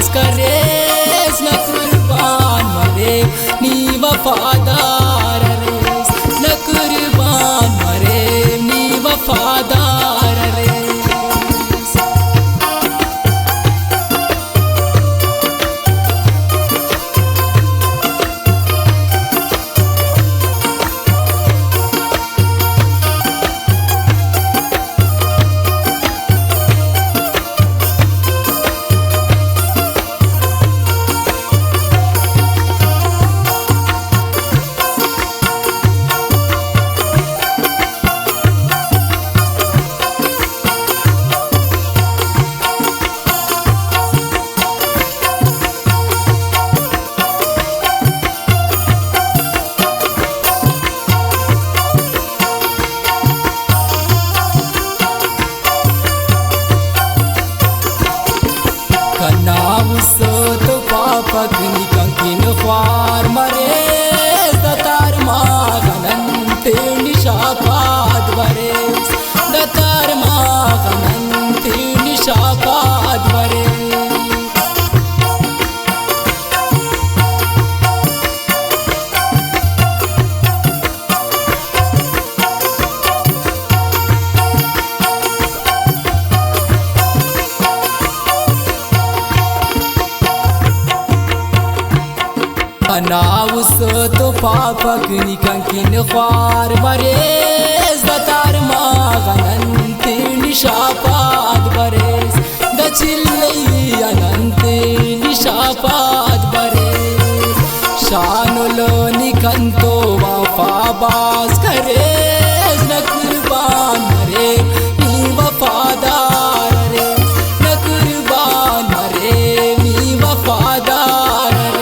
बास करेस न कुर्बान मरे नी वफादार रेस न कुर्बान मरे नी वफादार रेस। तो पापक निकंकिन ख्वार मरे दतार मागनंते निशापाद वरेस दतार मागनंते निशापाद वरेस। अनाउस तो पापक निकंकिन ख्वार मरेस दतार मागनंते निशापाद बरेस दचिल्लई अनंते निशापाद बरेस। शानुलो निकंतो वफाबास करेस न कुर्बान मरे नी वफादार रेस न कुर्बान मरे नी वफादार रेस।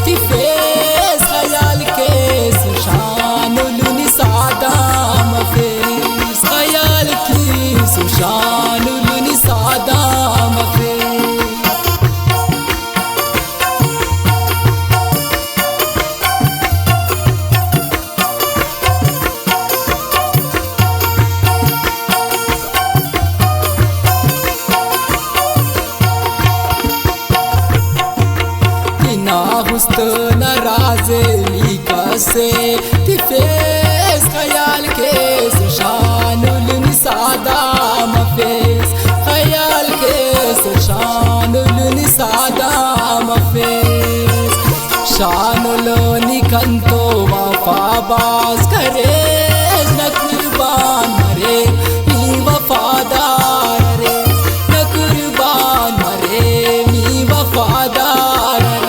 तिफेस खयाल केस शानुलुनि सादाम फेस खयाल की सुशानुलुनि सादाम फेस। हुस्त नाराजे लिकसे तिफेस खयाल केस शानुल सादाम फेस खयाल केस शानुल सादाम फेस। शानुल निकंतो वफाबास करेस न कुर्बान मरे नी वफादार रेस न कुर्बान मरे नी वफादार race.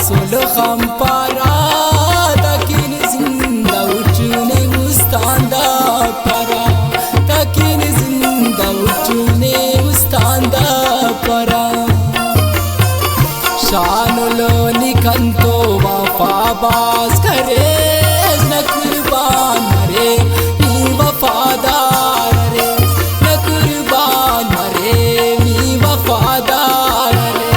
solo khampara takin zinda uchune mustanda para takin zinda uchune mustanda para शानुलो निकंतो वफाबाज करे न कुर्बान मरे मी वफादार रे न कुर्बान मरे मी वफादार रे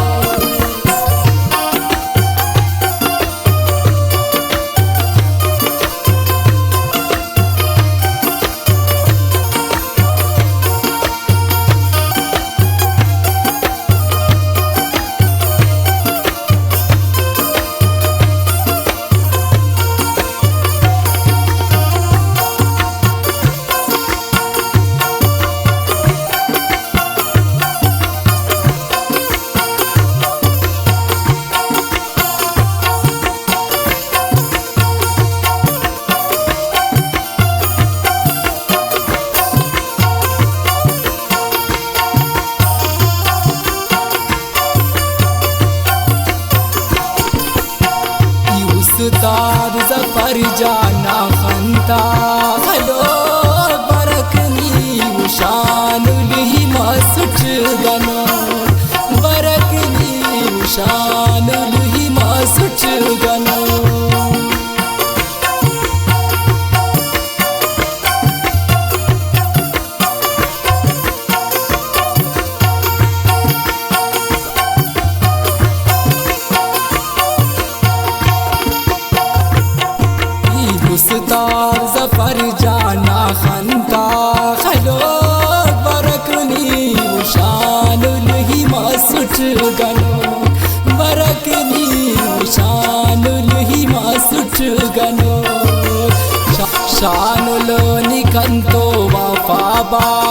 उस्ताद ज़फ़र जाना खंता हलो बरकनी शानुल ही मासुच गनो बरकनी शानुल ही मासुच गनो उस्ताद ज़फ़र जाना खंता खलो बरकनी शानुल ही मासुच गनो बरकनी शानुल ही मासुच गनो शानुल निकंतो वफाबाज